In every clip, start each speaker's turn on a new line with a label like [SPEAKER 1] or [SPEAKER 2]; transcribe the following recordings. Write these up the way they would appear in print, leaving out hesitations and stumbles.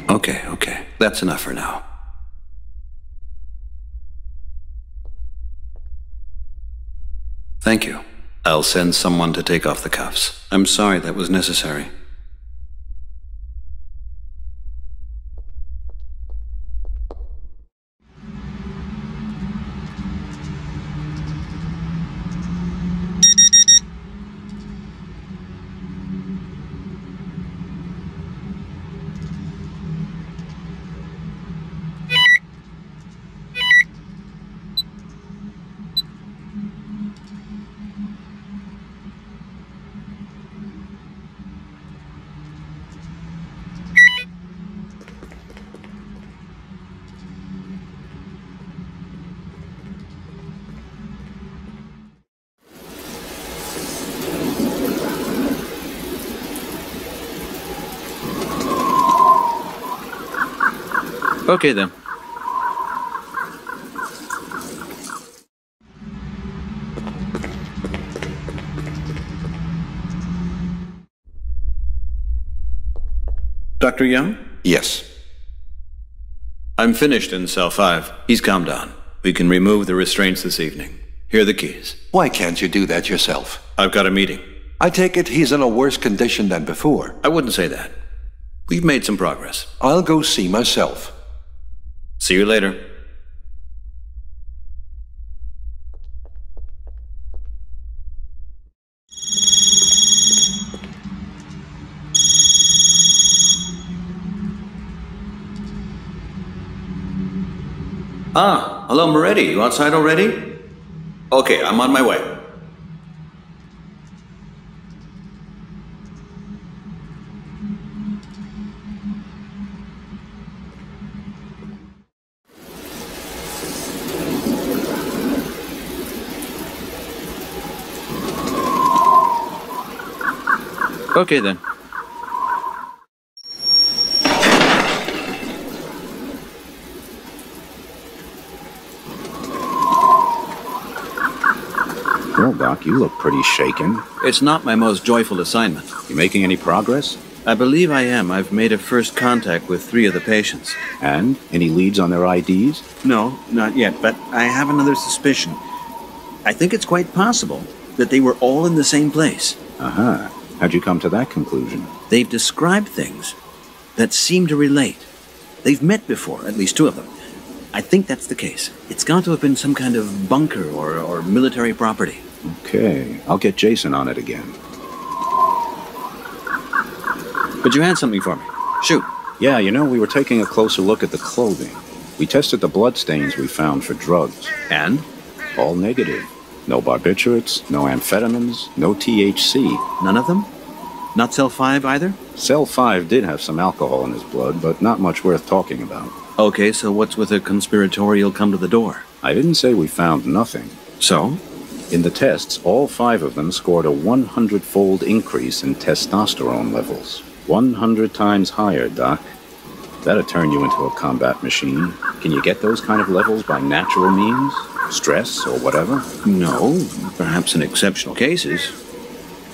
[SPEAKER 1] Okay. That's enough for now. Thank you. I'll send someone to take off the cuffs. I'm sorry that was necessary. Okay, then. Dr. Young?
[SPEAKER 2] Yes.
[SPEAKER 1] I'm finished in cell 5. He's calmed down. We can remove the restraints this evening. Here are the keys.
[SPEAKER 2] Why can't you do that yourself?
[SPEAKER 1] I've got a meeting.
[SPEAKER 2] I take it he's in a worse condition than before.
[SPEAKER 1] I wouldn't say that. We've made some progress.
[SPEAKER 2] I'll go see myself.
[SPEAKER 1] See you later. Ah, hello, Moretti. You outside already? Okay, I'm on my way. Okay, then.
[SPEAKER 3] Well, Doc, you look pretty shaken.
[SPEAKER 1] It's not my most joyful assignment.
[SPEAKER 3] You making any progress?
[SPEAKER 1] I believe I am. I've made a first contact with 3 of the patients.
[SPEAKER 3] And? Any leads on their IDs?
[SPEAKER 1] No, not yet, but I have another suspicion. I think it's quite possible that they were all in the same place.
[SPEAKER 3] Uh-huh. How'd you come to that conclusion?
[SPEAKER 1] They've described things that seem to relate. They've met before, at least 2 of them. I think that's the case. It's got to have been some kind of bunker or military property.
[SPEAKER 3] Okay, I'll get Jason on it again.
[SPEAKER 1] But you had something for me. Shoot.
[SPEAKER 3] Yeah, you know, we were taking a closer look at the clothing. We tested the bloodstains we found for drugs.
[SPEAKER 1] And?
[SPEAKER 3] All negative. No barbiturates, no amphetamines, no THC.
[SPEAKER 1] None of them? Not cell 5 either?
[SPEAKER 3] Cell 5 did have some alcohol in his blood, but not much worth talking about.
[SPEAKER 1] Okay, so what's with a conspiratorial come to the door?
[SPEAKER 3] I didn't say we found nothing.
[SPEAKER 1] So?
[SPEAKER 3] In the tests, all 5 of them scored a 100-fold increase in testosterone levels. 100 times higher, Doc. That'll turn you into a combat machine. Can you get those kind of levels by natural means? Stress or whatever?
[SPEAKER 1] No, perhaps in exceptional cases.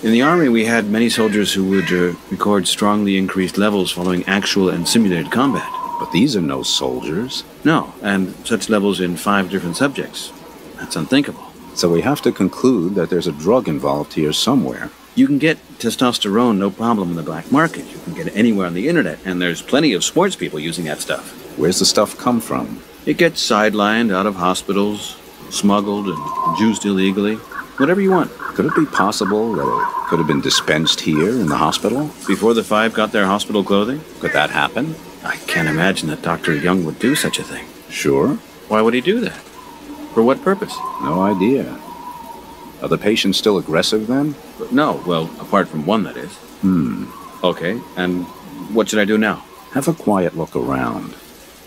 [SPEAKER 1] In the Army, we had many soldiers who would record strongly increased levels following actual and simulated combat.
[SPEAKER 3] But these are no soldiers.
[SPEAKER 1] No, and such levels in 5 different subjects. That's unthinkable.
[SPEAKER 3] So we have to conclude that there's a drug involved here somewhere.
[SPEAKER 1] You can get testosterone no problem in the black market. You can get it anywhere on the internet, and there's plenty of sports people using that stuff.
[SPEAKER 3] Where's the stuff come from?
[SPEAKER 1] It gets sidelined out of hospitals, smuggled and juiced illegally. Whatever you want.
[SPEAKER 3] Could it be possible that it could have been dispensed here in the hospital?
[SPEAKER 1] Before the 5 got their hospital clothing?
[SPEAKER 3] Could that happen?
[SPEAKER 1] I can't imagine that Dr. Young would do such a thing.
[SPEAKER 3] Sure.
[SPEAKER 1] Why would he do that? For what purpose?
[SPEAKER 3] No idea. Are the patients still aggressive then?
[SPEAKER 1] No, well, apart from one, that is. Okay, and what should I do now?
[SPEAKER 3] Have a quiet look around.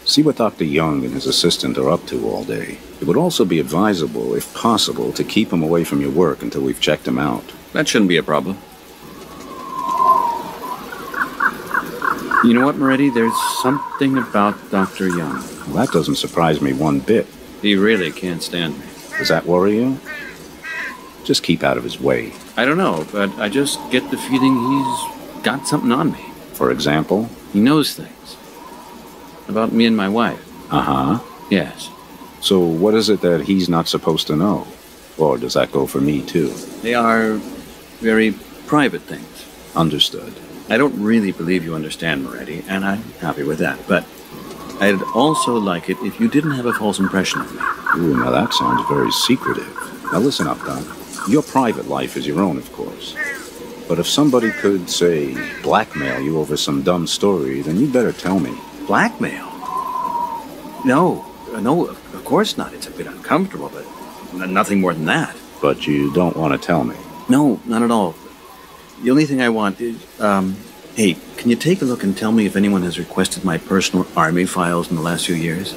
[SPEAKER 3] See what Dr. Young and his assistant are up to all day. It would also be advisable, if possible, to keep him away from your work until we've checked him out.
[SPEAKER 1] That shouldn't be a problem. You know what, Moretti? There's something about Dr. Young.
[SPEAKER 3] Well, that doesn't surprise me one bit.
[SPEAKER 1] He really can't stand me.
[SPEAKER 3] Does that worry you? Just keep out of his way.
[SPEAKER 1] I don't know, but I just get the feeling he's got something on me.
[SPEAKER 3] For example?
[SPEAKER 1] He knows things. About me and my wife.
[SPEAKER 3] Uh-huh.
[SPEAKER 1] Yes.
[SPEAKER 3] So what is it that he's not supposed to know? Or does that go for me, too?
[SPEAKER 1] They are very private things.
[SPEAKER 3] Understood.
[SPEAKER 1] I don't really believe you understand, Moretti, and I'm happy with that, but I'd also like it if you didn't have a false impression of me.
[SPEAKER 3] Ooh, now that sounds very secretive. Now listen up, Doc. Your private life is your own, of course. But if somebody could, say, blackmail you over some dumb story, then you better tell me.
[SPEAKER 1] Blackmail? No, of course not. It's a bit uncomfortable, but nothing more than that.
[SPEAKER 3] But you don't want to tell me.
[SPEAKER 1] No, not at all. The only thing I want is, hey, can you take a look and tell me if anyone has requested my personal army files in the last few years?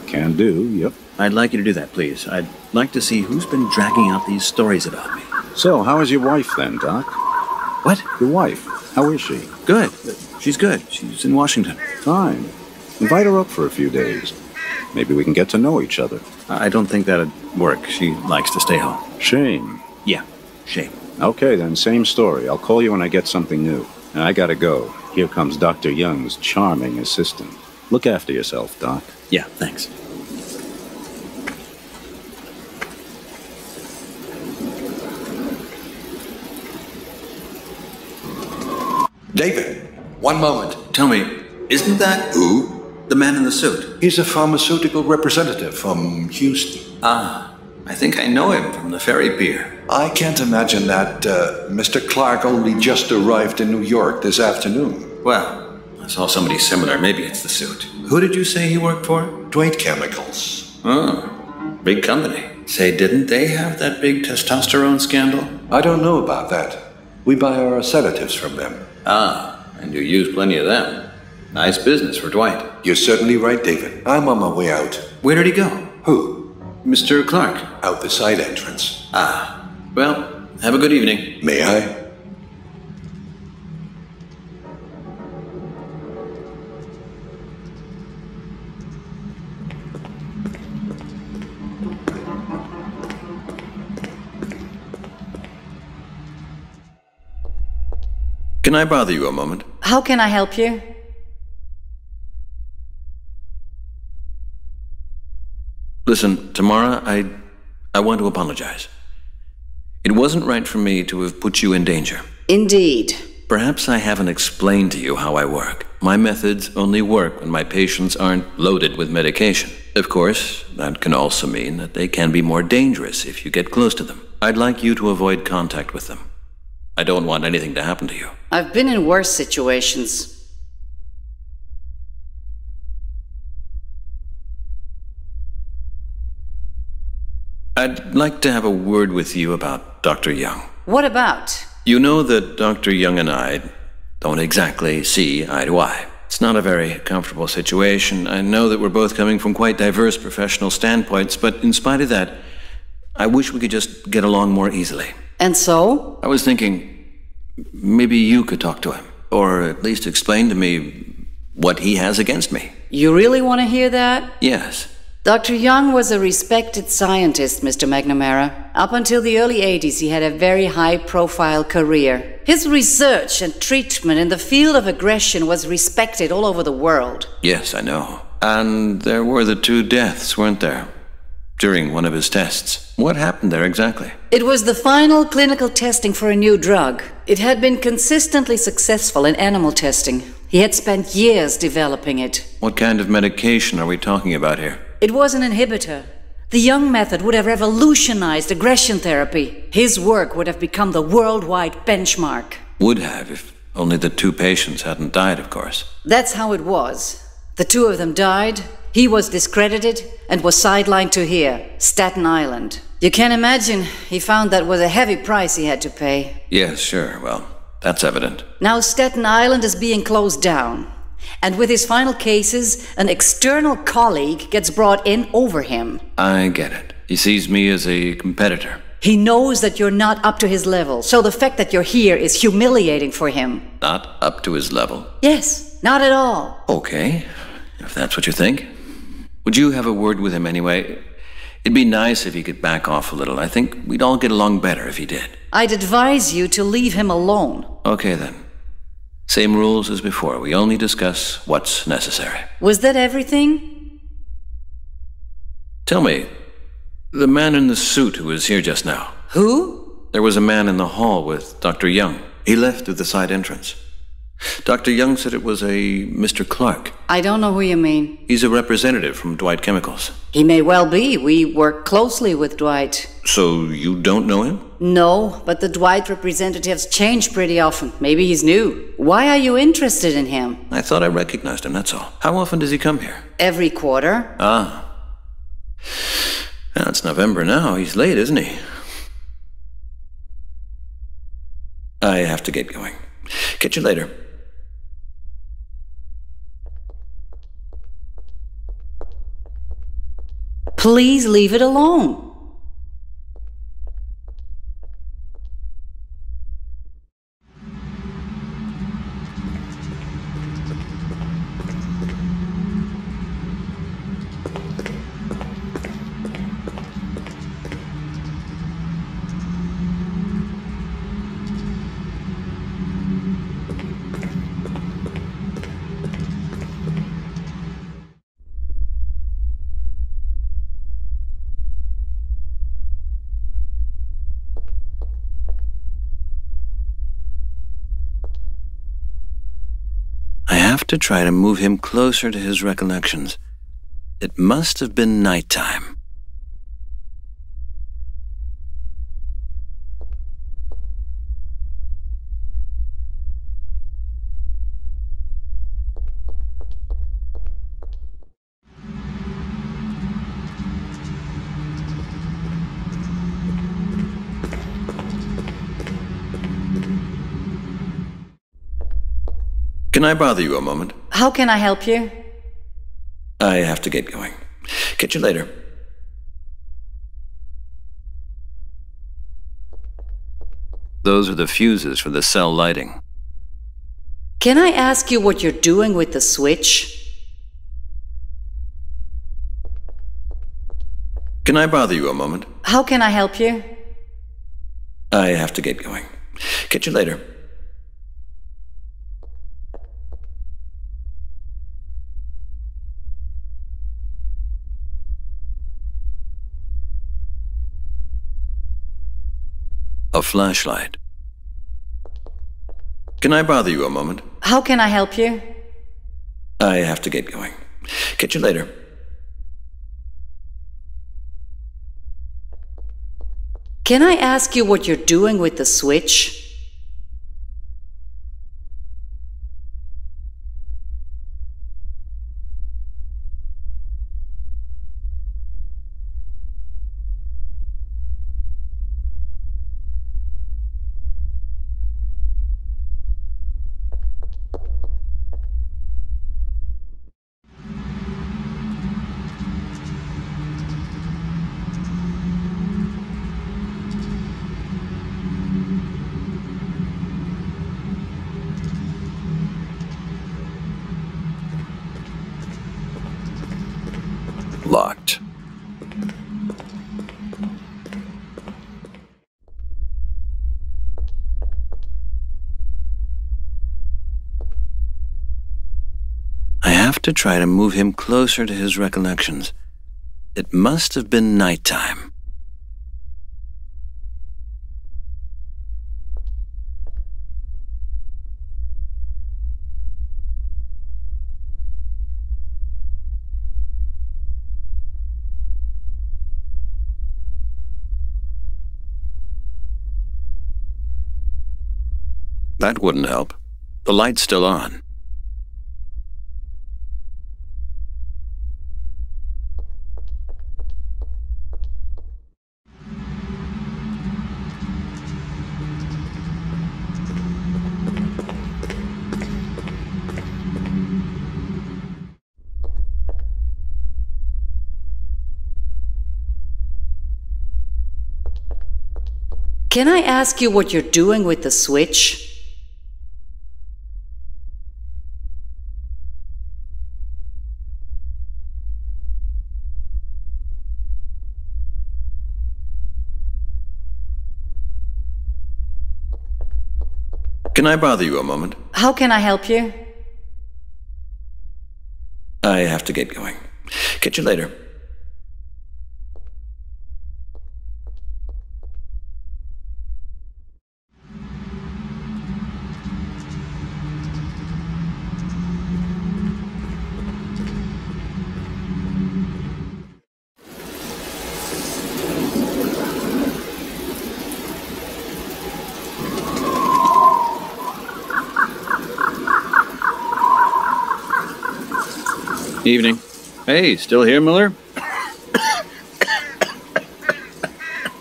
[SPEAKER 3] Can do, yep.
[SPEAKER 1] I'd like you to do that, please. I'd like to see who's been dragging out these stories about me.
[SPEAKER 3] So, how is your wife then, Doc?
[SPEAKER 1] What?
[SPEAKER 3] Your wife. How is she?
[SPEAKER 1] Good. She's good. She's in Washington.
[SPEAKER 3] Fine. Invite her up for a few days. Maybe we can get to know each other.
[SPEAKER 1] I don't think that'd work. She likes to stay home.
[SPEAKER 3] Shame.
[SPEAKER 1] Yeah, shame.
[SPEAKER 3] Okay, then, same story. I'll call you when I get something new. And I gotta go. Here comes Dr. Young's charming assistant. Look after yourself, Doc.
[SPEAKER 1] Yeah, thanks.
[SPEAKER 2] David, one moment.
[SPEAKER 1] Tell me, isn't that...
[SPEAKER 2] Who?
[SPEAKER 1] The man in the suit?
[SPEAKER 2] He's a pharmaceutical representative from Houston.
[SPEAKER 1] Ah, I think I know him from the ferry pier.
[SPEAKER 2] I can't imagine that Mr. Clark only just arrived in New York this afternoon.
[SPEAKER 1] Well, I saw somebody similar. Maybe it's the suit. Who did you say he worked for?
[SPEAKER 2] Dwight Chemicals.
[SPEAKER 1] Oh, big company. Say, didn't they have that big testosterone scandal?
[SPEAKER 2] I don't know about that. We buy our sedatives from them.
[SPEAKER 1] Ah, and you use plenty of them. Nice business for Dwight.
[SPEAKER 2] You're certainly right, David. I'm on my way out.
[SPEAKER 1] Where did he go?
[SPEAKER 2] Who?
[SPEAKER 1] Mr. Clark.
[SPEAKER 2] Out the side entrance.
[SPEAKER 1] Ah, well, have a good evening.
[SPEAKER 2] May I?
[SPEAKER 1] Can I bother you a moment?
[SPEAKER 4] How can I help you?
[SPEAKER 1] Listen, Tamara, I want to apologize. It wasn't right for me to have put you in danger.
[SPEAKER 4] Indeed.
[SPEAKER 1] Perhaps I haven't explained to you how I work. My methods only work when my patients aren't loaded with medication. Of course, that can also mean that they can be more dangerous if you get close to them. I'd like you to avoid contact with them. I don't want anything to happen to you.
[SPEAKER 4] I've been in worse situations.
[SPEAKER 1] I'd like to have a word with you about Dr. Young.
[SPEAKER 4] What about?
[SPEAKER 1] You know that Dr. Young and I don't exactly see eye to eye. It's not a very comfortable situation. I know that we're both coming from quite diverse professional standpoints, but in spite of that, I wish we could just get along more easily.
[SPEAKER 4] And so?
[SPEAKER 1] I was thinking, maybe you could talk to him, or at least explain to me what he has against me.
[SPEAKER 4] You really want to hear that?
[SPEAKER 1] Yes.
[SPEAKER 4] Dr. Young was a respected scientist, Mr. McNamara. Up until the early 80s, he had a very high-profile career. His research and treatment in the field of aggression was respected all over the world.
[SPEAKER 1] Yes, I know. And there were the 2 deaths, weren't there? During one of his tests. What happened there exactly?
[SPEAKER 4] It was the final clinical testing for a new drug. It had been consistently successful in animal testing. He had spent years developing it.
[SPEAKER 1] What kind of medication are we talking about here?
[SPEAKER 4] It was an inhibitor. The Young method would have revolutionized aggression therapy. His work would have become the worldwide benchmark.
[SPEAKER 1] Would have, if only the 2 patients hadn't died, of course.
[SPEAKER 4] That's how it was. The 2 of them died, he was discredited, and was sidelined to here, Staten Island. You can imagine, he found that was a heavy price he had to pay.
[SPEAKER 1] Yes, sure, well, that's evident.
[SPEAKER 4] Now Staten Island is being closed down. And with his final cases, an external colleague gets brought in over him.
[SPEAKER 1] I get it. He sees me as a competitor.
[SPEAKER 4] He knows that you're not up to his level, so the fact that you're here is humiliating for him.
[SPEAKER 1] Not up to his level?
[SPEAKER 4] Yes, not at all.
[SPEAKER 1] Okay, if that's what you think. Would you have a word with him anyway? It'd be nice if he could back off a little. I think we'd all get along better if he did.
[SPEAKER 4] I'd advise you to leave him alone.
[SPEAKER 1] Okay then. Same rules as before. We only discuss what's necessary.
[SPEAKER 4] Was that everything?
[SPEAKER 1] Tell me, the man in the suit who was here just now.
[SPEAKER 4] Who?
[SPEAKER 1] There was a man in the hall with Dr. Young. He left through the side entrance. Dr. Young said it was a Mr. Clark.
[SPEAKER 4] I don't know who you mean.
[SPEAKER 1] He's a representative from Dwight Chemicals.
[SPEAKER 4] He may well be. We work closely with Dwight.
[SPEAKER 1] So you don't know him?
[SPEAKER 4] No, but the Dwight representatives change pretty often. Maybe he's new. Why are you interested in him?
[SPEAKER 1] I thought I recognized him, that's all. How often does he come here?
[SPEAKER 4] Every quarter.
[SPEAKER 1] Ah. Well, it's November now. He's late, isn't he? I have to get going. Catch you later.
[SPEAKER 4] Please leave it alone.
[SPEAKER 1] I have to try to move him closer to his recollections. It must have been nighttime. Can I bother you a moment?
[SPEAKER 4] How can I help you?
[SPEAKER 1] I have to get going. Catch you later. Those are the fuses for the cell lighting.
[SPEAKER 4] Can I ask you what you're doing with the switch?
[SPEAKER 1] Can I bother you a moment?
[SPEAKER 4] How can I help you?
[SPEAKER 1] I have to get going. Catch you later. A flashlight. Can I bother you a moment?
[SPEAKER 4] How can I help you?
[SPEAKER 1] I have to get going. Catch you later.
[SPEAKER 4] Can I ask you what you're doing with the switch?
[SPEAKER 1] Locked. I have to try to move him closer to his recollections. It must have been nighttime. That wouldn't help. The light's still on.
[SPEAKER 4] Can I ask you what you're doing with the switch?
[SPEAKER 1] Can I bother you a moment?
[SPEAKER 4] How can I help you?
[SPEAKER 1] I have to get going. Catch you later.
[SPEAKER 3] Evening. Hey, still here, Miller?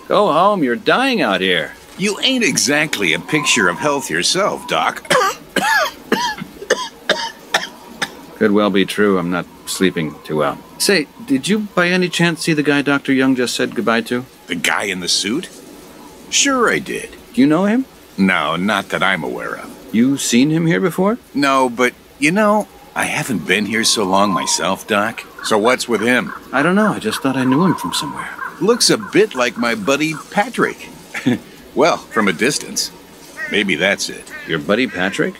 [SPEAKER 3] Go home, you're dying out here.
[SPEAKER 5] You ain't exactly a picture of health yourself, Doc.
[SPEAKER 3] Could well be true. I'm not sleeping too well. Say, did you by any chance see the guy Dr. Young just said goodbye to?
[SPEAKER 5] The guy in the suit? Sure I did.
[SPEAKER 3] Do you know him?
[SPEAKER 5] No, not that I'm aware of.
[SPEAKER 3] You seen him here before?
[SPEAKER 5] No, but, you know, I haven't been here so long myself, Doc. So what's with him?
[SPEAKER 3] I don't know. I just thought I knew him from somewhere.
[SPEAKER 5] Looks a bit like my buddy Patrick. Well, from a distance. Maybe that's it.
[SPEAKER 3] Your buddy Patrick?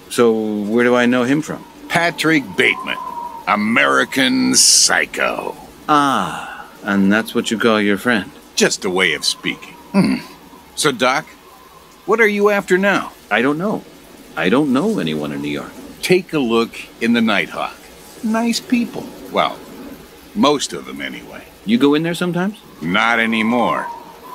[SPEAKER 3] So where do I know him from?
[SPEAKER 5] Patrick Bateman. American Psycho.
[SPEAKER 3] Ah, and that's what you call your friend?
[SPEAKER 5] Just a way of speaking. So, Doc, what are you after now?
[SPEAKER 3] I don't know. I don't know anyone in New York.
[SPEAKER 5] Take a look in the Nighthawk. Nice people. Well, most of them anyway.
[SPEAKER 3] You go in there sometimes?
[SPEAKER 5] Not anymore.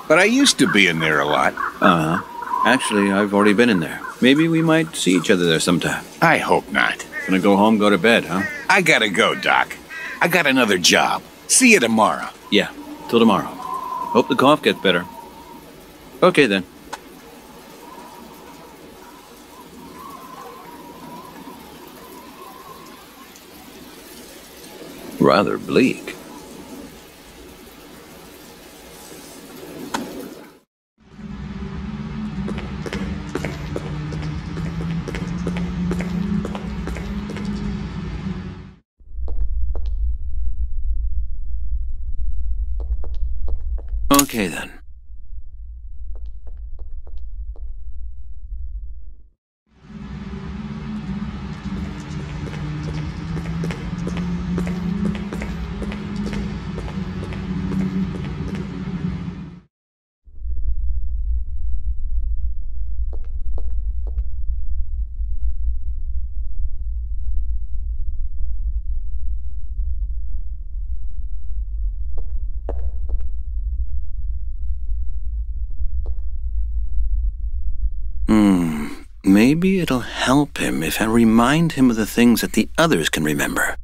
[SPEAKER 5] But I used to be in there a lot.
[SPEAKER 3] Uh-huh. Actually, I've already been in there. Maybe we might see each other there sometime.
[SPEAKER 5] I hope not.
[SPEAKER 3] Gonna go home, go to bed, huh?
[SPEAKER 5] I gotta go, Doc. I got another job. See you tomorrow.
[SPEAKER 3] Yeah, till tomorrow. Hope the cough gets better. Okay, then.
[SPEAKER 1] Rather bleak. Okay, then. Maybe it'll help him if I remind him of the things that the others can remember.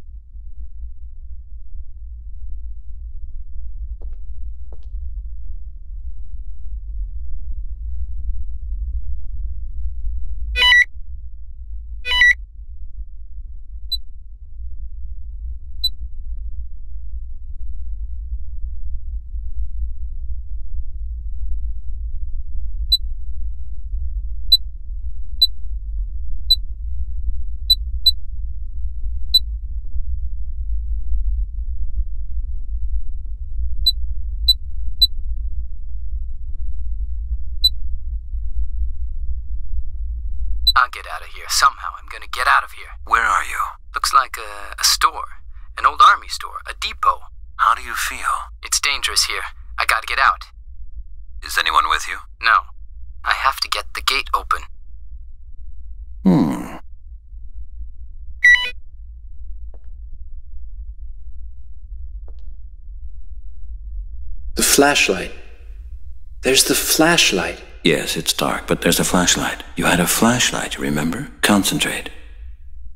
[SPEAKER 6] I'll get out of here. Somehow I'm gonna get out of here.
[SPEAKER 1] Where are you?
[SPEAKER 6] Looks like a store. An old army store. A depot.
[SPEAKER 1] How do you feel?
[SPEAKER 6] It's dangerous here. I gotta get out.
[SPEAKER 1] Is anyone with you?
[SPEAKER 6] No. I have to get the gate open.
[SPEAKER 7] The flashlight. There's the flashlight.
[SPEAKER 1] Yes, it's dark, but there's a flashlight. You had a flashlight, you remember? Concentrate.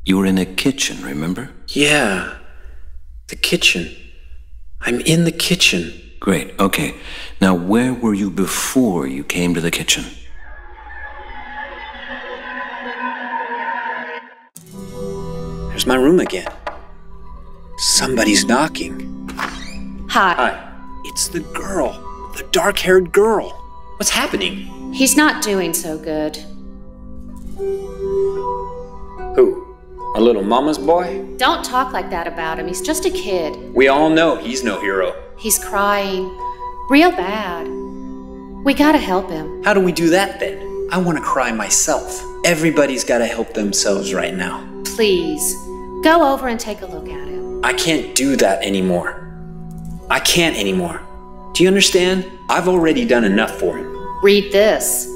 [SPEAKER 1] You were in a kitchen, remember?
[SPEAKER 7] Yeah. The kitchen. I'm in the kitchen.
[SPEAKER 1] Great, okay. Now, where were you before you came to the kitchen?
[SPEAKER 7] There's my room again. Somebody's knocking.
[SPEAKER 8] Hi.
[SPEAKER 7] Hi. It's the girl. The dark-haired girl. What's happening?
[SPEAKER 8] He's not doing so good.
[SPEAKER 7] Who? Our little mama's boy?
[SPEAKER 8] Don't talk like that about him. He's just a kid.
[SPEAKER 7] We all know he's no hero.
[SPEAKER 8] He's crying. Real bad. We gotta help him.
[SPEAKER 7] How do we do that then? I want to cry myself. Everybody's gotta help themselves right now.
[SPEAKER 8] Please, go over and take a look at him.
[SPEAKER 7] I can't do that anymore. I can't anymore. Do you understand? I've already done enough for him.
[SPEAKER 8] Read this.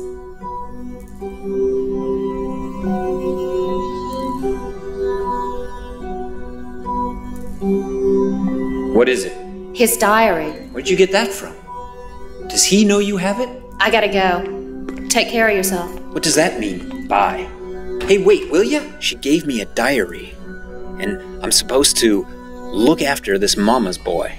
[SPEAKER 7] What is it?
[SPEAKER 8] His diary.
[SPEAKER 7] Where'd you get that from? Does he know you have it?
[SPEAKER 8] I gotta go. Take care of yourself.
[SPEAKER 7] What does that mean? Bye. Hey, wait, will ya? She gave me a diary. And I'm supposed to look after this mama's boy.